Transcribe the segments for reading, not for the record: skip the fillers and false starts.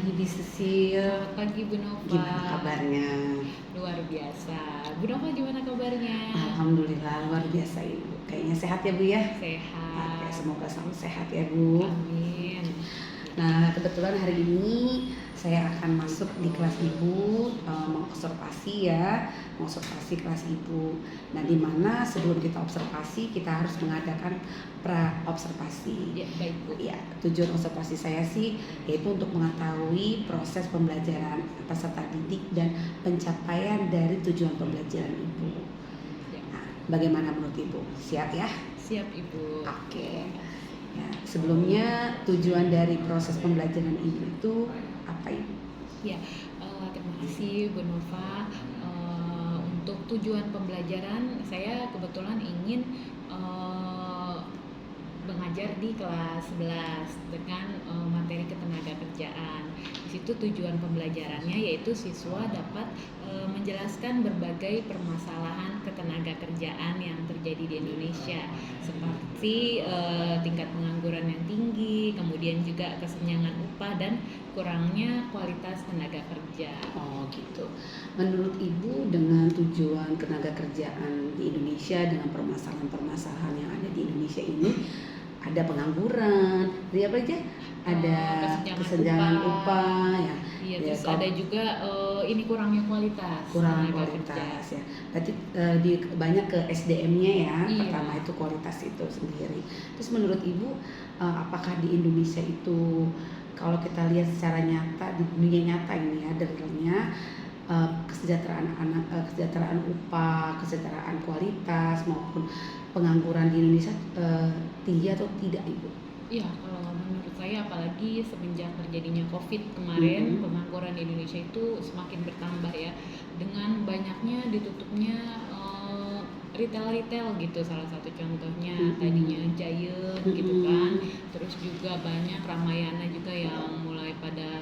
pagi Bi Sisil. Selamat pagi Bu Nova. Gimana kabarnya? Luar biasa. Bu Nova gimana kabarnya? Alhamdulillah luar biasa Ibu. Kayaknya sehat ya Bu ya? Sehat. Oke, semoga selalu sehat ya Bu. Amin. Nah kebetulan hari ini saya akan masuk di kelas Ibu, mengobservasi ya, mengobservasi kelas Ibu. Nah di mana sebelum kita observasi kita harus mengadakan pra-observasi. Ya, baik Bu. Ya, tujuan observasi saya sih yaitu untuk mengetahui proses pembelajaran peserta didik dan pencapaian dari tujuan pembelajaran Ibu. Ya. Nah, bagaimana menurut Ibu? Siap ya? Siap Ibu. Oke. Ya, sebelumnya tujuan dari proses pembelajaran Ibu itu apa Ibu? Ya, terima kasih Bu Nova. Untuk tujuan pembelajaran saya kebetulan ingin mengajar di kelas 11 dengan materi ketenaga kerjaan. Di situ tujuan pembelajarannya yaitu siswa dapat menjelaskan berbagai permasalahan ketenaga kerjaan yang terjadi di Indonesia, seperti tingkat pengangguran yang tinggi, kemudian juga kesenjangan upah dan kurangnya kualitas tenaga kerja. Oh gitu. Menurut Ibu dengan tujuan tenaga kerjaan di Indonesia dengan permasalahan-permasalahan yang ada di Indonesia ini, ada pengangguran, dia apa aja? Ada kesenjangan upah ya. Iya, Ya, terus ada juga ini kurangnya kualitas. kurang tenaga kualitas kerja. ya. Berarti banyak ke SDM-nya ya. Iya. Pertama itu kualitas itu sendiri. Terus menurut Ibu apakah di Indonesia itu kalau kita lihat secara nyata di dunia nyata ini ya realnya kesejahteraan anak, kesejahteraan upah, kesejahteraan kualitas maupun pengangguran di Indonesia tinggi atau tidak Ibu? Iya, kalau menurut saya apalagi semenjak terjadinya COVID kemarin, pengangguran di Indonesia itu semakin bertambah ya, dengan banyaknya ditutupnya retail gitu, salah satu contohnya tadinya Giant gitu kan, terus juga banyak Ramayana juga yang mulai pada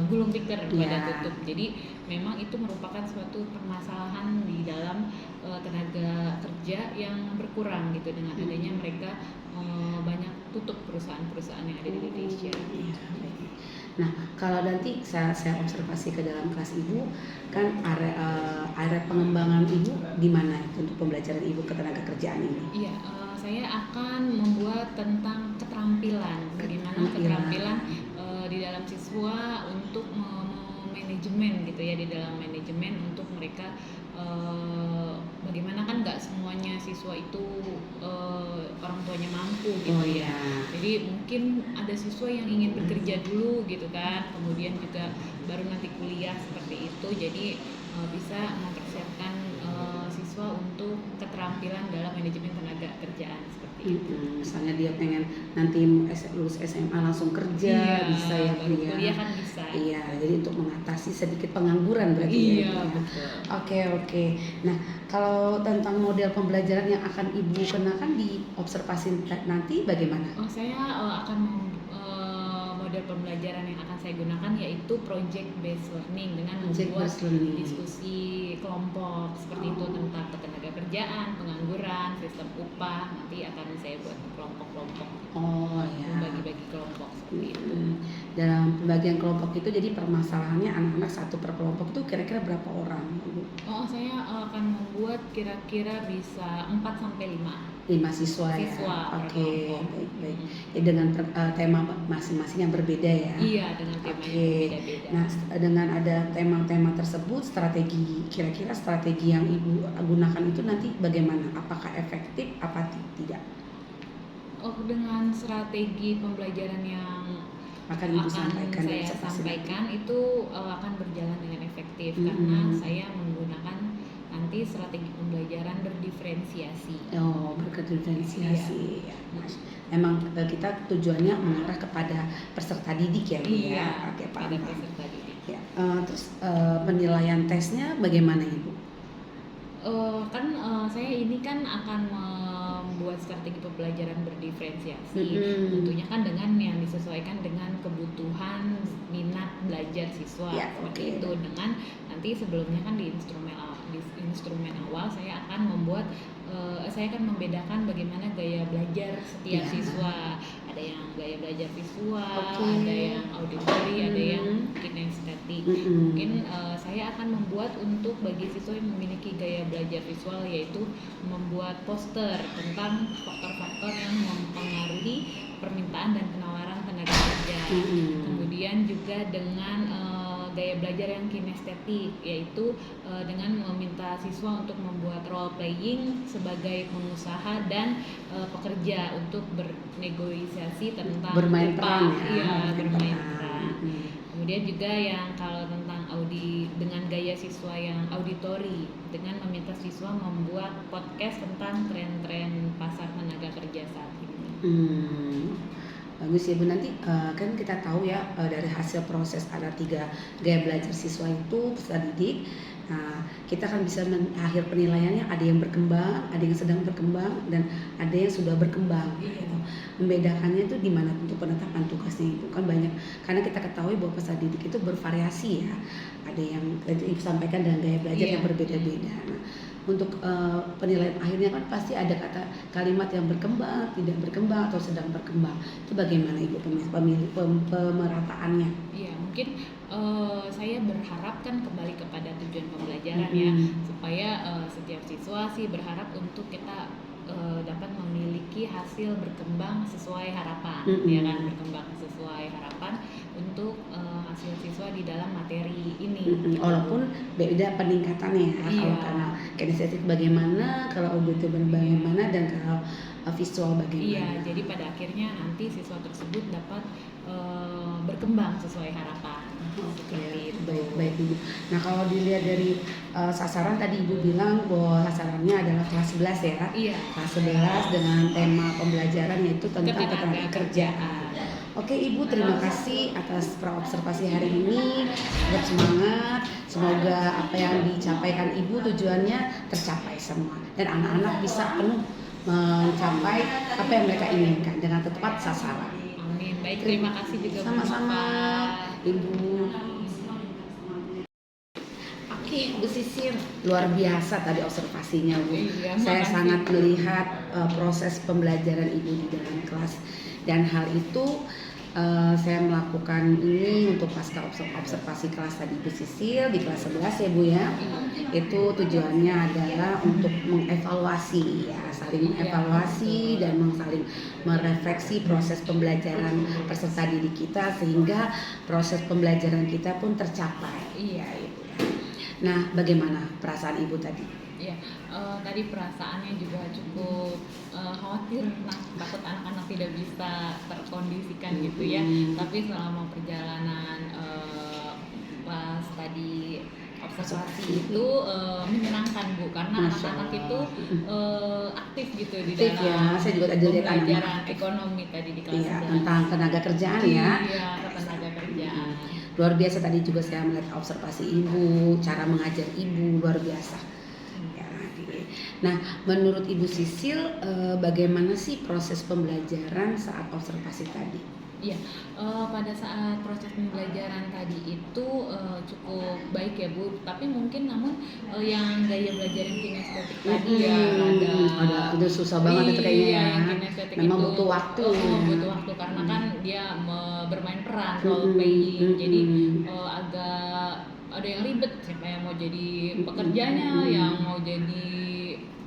gulung tikar pada tutup. Jadi memang itu merupakan suatu permasalahan di dalam tenaga kerja yang berkurang gitu dengan adanya mereka banyak tutup perusahaan-perusahaan yang ada di Indonesia. Nah, kalau nanti saya observasi ke dalam kelas Ibu, kan area pengembangan Ibu di mana untuk pembelajaran Ibu ketenaga kerjaan ini? Iya, saya akan membuat tentang keterampilan, bagaimana keterampilan di dalam siswa untuk manajemen gitu ya, di dalam manajemen untuk mereka bagaimana kan nggak semuanya siswa itu orang tuanya mampu gitu ya. Jadi mungkin ada siswa yang ingin bekerja dulu gitu kan, kemudian juga baru nanti kuliah seperti itu. Jadi bisa mempersiapkan siswa untuk keterampilan dalam manajemen tenaga kerjaan seperti itu. Misalnya dia pengen nanti lulus SMA langsung kerja, bisa ya baru kuliah kan bisa. Iya, jadi untuk mengatasi sedikit pengangguran berarti ya. Betul. Oke. Nah, kalau tentang model pembelajaran yang akan Ibu kenakan di observasi nanti bagaimana? Saya akan model pembelajaran yang akan saya gunakan yaitu project based learning dengan membuat diskusi kelompok seperti itu tentang ketenaga kerjaan, pengangguran, sistem upah. Nanti akan saya buat kelompok-kelompok. Membagi-bagi kelompok seperti itu. Dalam pembagian kelompok itu jadi permasalahannya anak-anak satu per kelompok itu kira-kira berapa orang? Saya akan membuat kira-kira bisa 4 sampai 5 siswa ya. Oke, baik. Ya, dengan tema masing-masing yang berbeda ya. Iya, dengan tema yang berbeda-beda. Nah, dengan ada tema-tema tersebut, kira-kira strategi yang Ibu gunakan itu nanti bagaimana? Apakah efektif apa tidak? Dengan strategi pembelajaran yang akan Ibu saya sampaikan itu akan berjalan dengan efektif karena saya menggunakan nanti strategi pembelajaran berdiferensiasi. Berdiferensiasi. Ya. Emang kita tujuannya mengarah kepada peserta didik ya, Bu ya. Oke, pada peserta didik. Ya. Terus penilaian tesnya bagaimana Ibu? Saya ini kan akan membuat strategi pembelajaran berdiferensiasi. Tentunya kan dengan yang disesuaikan dengan kebutuhan minat belajar siswa seperti itu. Dengan nanti sebelumnya kan di instrumen awal saya akan membedakan bagaimana gaya belajar setiap siswa. Ada yang gaya belajar visual, ada yang auditory, ada yang Mungkin saya akan membuat untuk bagi siswa yang memiliki gaya belajar visual, yaitu membuat poster tentang faktor-faktor yang mempengaruhi permintaan dan penawaran tenaga kerja. Kemudian juga dengan gaya belajar yang kinestetik, yaitu dengan meminta siswa untuk membuat role playing sebagai pengusaha dan pekerja untuk bernegosiasi tentang Bermain upah. peran ya, Bermain peran. Kemudian juga yang kalau tentang dengan gaya siswa yang auditori, dengan meminta siswa membuat podcast tentang tren-tren pasar tenaga kerja saat ini. Bagus ya Bu, nanti kan kita tahu ya dari hasil proses ada 3 gaya belajar siswa itu peserta didik. Nah, kita kan bisa akhir penilaiannya ada yang berkembang, ada yang sedang berkembang, dan ada yang sudah berkembang. Gitu. Membedakannya itu di mana untuk penetapan tugasnya itu kan banyak, karena kita ketahui bahwa peserta didik itu bervariasi ya. Ada yang tadi disampaikan dengan gaya belajar yang berbeda-beda. Nah, untuk penilaian akhirnya kan pasti ada kata kalimat yang berkembang, tidak berkembang, atau sedang berkembang. Itu bagaimana Ibu pemerataannya? Iya, mungkin saya berharap kan kembali kepada tujuan pembelajaran ya, supaya setiap siswa sih berharap untuk kita dapat memiliki hasil berkembang sesuai harapan, ya kan, berkembang sesuai harapan untuk hasil siswa di dalam materi ini. Walaupun beda peningkatannya ya, kalau karena kinestetik bagaimana, kalau auditor bagaimana, dan kalau visual bagaimana. Iya, jadi pada akhirnya nanti siswa tersebut dapat berkembang sesuai harapan. Oke, baik Ibu. Nah, kalau dilihat dari sasaran tadi Ibu bilang bahwa sasarannya adalah kelas 11 ya. Iya. Kelas 11 dengan tema pembelajaran yaitu tentang ketenaga kerjaan. Oke Ibu, terima kasih atas praobservasi hari ini. Tetap semangat. Semoga apa yang dicapaikan Ibu tujuannya tercapai semua, dan anak-anak bisa penuh mencapai apa yang mereka inginkan dengan tepat sasaran. Amin. Baik, terima kasih juga sama-sama Ibu. Oke, Bu Sisil, luar biasa tadi observasinya Bu. Saya sangat melihat proses pembelajaran Ibu di dalam kelas, dan hal itu saya melakukan ini untuk pasca observasi kelas tadi Bu Sisil di kelas 11 ya Bu ya. Itu tujuannya adalah untuk mengevaluasi ya, saling mengevaluasi dan saling merefleksi proses pembelajaran peserta didik kita, sehingga proses pembelajaran kita pun tercapai. Iya Ibu. Nah, bagaimana perasaan Ibu tadi? Ya, tadi perasaannya juga cukup khawatir, takut anak-anak tidak bisa terkondisikan gitu ya. Tapi selama perjalanan pas tadi observasi itu menyenangkan Bu, karena anak-anak itu aktif gitu di dalam ya. Saya juga tadi lihat pembelajaran ekonomi tadi di kelas 11. Tentang tenaga kerjaan ya. Iya, tenaga kerjaan. Luar biasa tadi juga saya melihat observasi Ibu, cara mengajar Ibu luar biasa. Nah, menurut Ibu Sisil, bagaimana sih proses pembelajaran saat observasi tadi? Iya, pada saat proses pembelajaran tadi itu cukup baik ya Bu. Tapi mungkin namun yang gaya belajar yang kinestetik tadi ya ada itu susah banget itu kayaknya ya. Memang itu, butuh waktu. Butuh waktu karena kan dia bermain peran, role playing. Jadi agak ada yang ribet, siapa yang mau jadi pekerjanya, yang mau jadi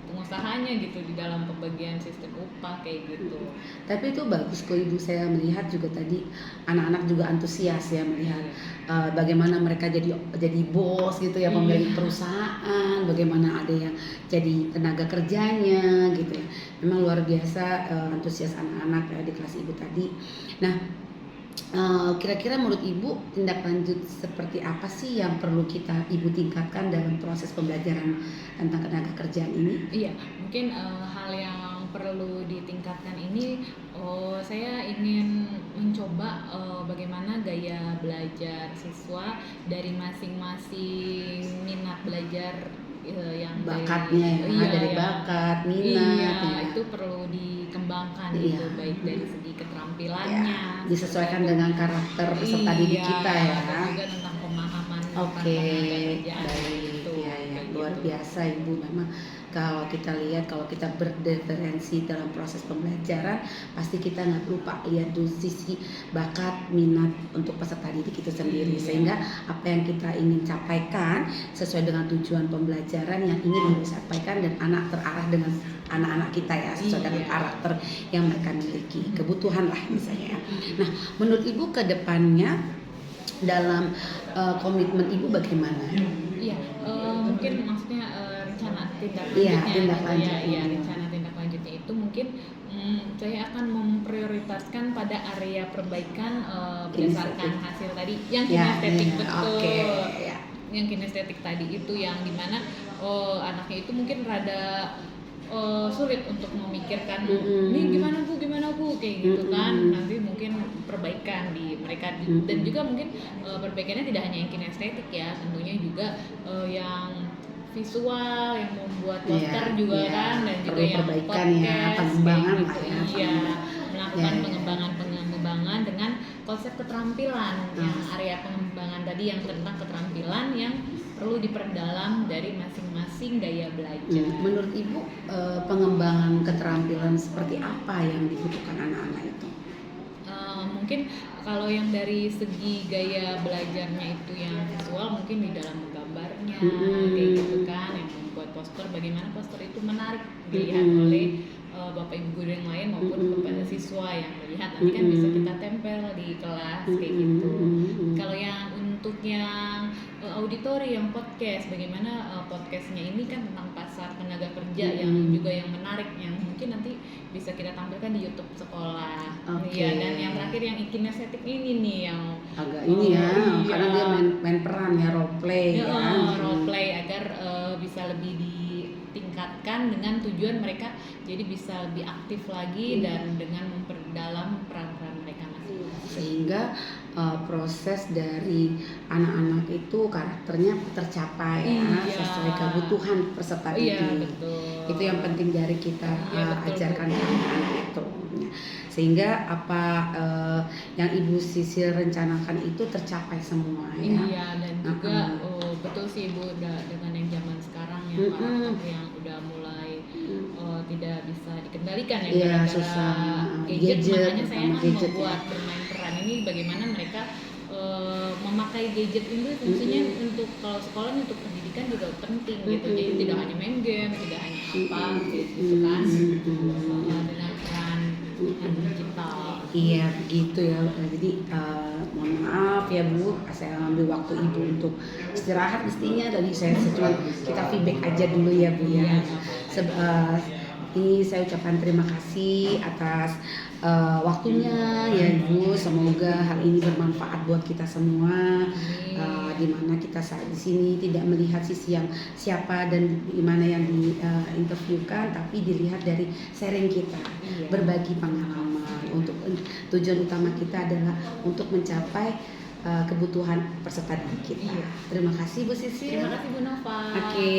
pengusahanya gitu di dalam pembagian sistem upah kayak gitu. Tapi itu bagus kok Ibu, saya melihat juga tadi anak-anak juga antusias ya melihat bagaimana mereka jadi bos gitu ya, pemilik perusahaan, bagaimana ada yang jadi tenaga kerjanya gitu ya. Memang luar biasa antusias anak-anak ya di kelas Ibu tadi. Nah, kira-kira menurut Ibu tindak lanjut seperti apa sih yang perlu Ibu tingkatkan dalam proses pembelajaran tentang tenaga kerjaan ini? Iya, mungkin hal yang perlu ditingkatkan ini, saya ingin mencoba bagaimana gaya belajar siswa dari masing-masing minat belajar yang bakatnya dari bakat, minat itu perlu dikembangkan gitu, baik dari segi keterampilannya disesuaikan dengan karakter peserta didik kita ya, juga tentang pemahaman baik, luar biasa Ibu, memang kalau kita lihat, kalau kita berdiferensi dalam proses pembelajaran, pasti kita nggak lupa lihat dulu sisi bakat, minat untuk peserta didik itu sendiri, sehingga apa yang kita ingin capaikan sesuai dengan tujuan pembelajaran yang ingin disampaikan, dan anak terarah dengan anak-anak kita ya, sesuai dengan karakter yang mereka miliki, kebutuhan lah misalnya. Nah, menurut Ibu ke depannya dalam komitmen Ibu bagaimana? Iya, mungkin maksudnya rencana tindak Iya, lanjutnya tindak gitu lanjut, ya. Iya, iya. rencana tindak lanjutnya itu mungkin saya akan memprioritaskan pada area perbaikan berdasarkan Kinestetik. hasil tadi yang Ya, kinestetik, ya, betul. oke, ya. Yang kinestetik tadi itu yang dimana anaknya itu mungkin rada sulit untuk memikirkan ini gimana bu kayak gitu kan. Nanti mungkin perbaikan di mereka dan juga mungkin perbaikannya tidak hanya yang kinestetik ya, tentunya juga yang visual, yang membuat poster juga kan, dan juga perlu yang perbaikan podcast ya, pengembangan kayak lah gitu. ya, Iya, melakukan Ya. pengembangan dengan konsep keterampilan, yang area pengembangan tadi yang tentang keterampilan yang perlu diperdalam dari masing-masing gaya belajar. Menurut Ibu pengembangan keterampilan seperti apa yang dibutuhkan anak-anak itu? Mungkin kalau yang dari segi gaya belajarnya itu yang visual, mungkin di dalam menggambarnya kayak gitu kan, yang membuat poster, bagaimana poster itu menarik dilihat oleh bapak ibu guru yang lain maupun kepada siswa yang melihat, nanti kan bisa kita tempel di kelas kayak gitu. Kalau yang untuk yang auditori, yang podcast, bagaimana podcastnya ini kan tentang pasar tenaga kerja yang juga yang menarik, yang mungkin nanti bisa kita tampilkan di YouTube sekolah. Iya, dan yang terakhir yang kinestetik ini nih yang agak ini ya, karena dia main peran ya, role play ya. Role play agar bisa lebih ditingkatkan dengan tujuan mereka jadi bisa lebih aktif lagi dan dengan memperdalam peran-peran mereka masing-masing. Sehingga proses dari anak-anak itu karakternya tercapai ya, sesuai kebutuhan peserta didik. Iya, betul. Itu yang penting dari kita betul, ajarkan ke anak-anak itu. Sehingga apa yang Ibu Sisil rencanakan itu tercapai semua ya. Iya, dan juga betul sih Ibu, dengan yang zaman sekarang yang karakter yang udah mulai tidak bisa dikendalikan ya, Iya, gara-gara susah. gadget. Makanya saya kan gadget membuat ya. bermain peran ini bagaimana mereka memakai gadget ini fungsinya untuk kalau sekolah untuk pendidikan juga penting gitu. Jadi tidak hanya main game, tidak hanya apa gitu kan, dengan peran digital. Iya begitu ya. Jadi mohon maaf ya Bu, saya ambil waktu Ibu untuk istirahat mestinya. Tadi saya cuma kita feedback aja dulu ya Bu ya. Ini saya ucapkan terima kasih atas waktunya ya Ibu. Semoga hal ini bermanfaat buat kita semua. Dimana kita saat di sini tidak melihat sisi yang siapa dan dimana yang diinterviewkan, tapi dilihat dari sharing kita, berbagi pengalaman. Untuk tujuan utama kita adalah untuk mencapai kebutuhan peserta didik kita. Terima kasih Bu Sisil. Terima kasih Bu Nova. Oke.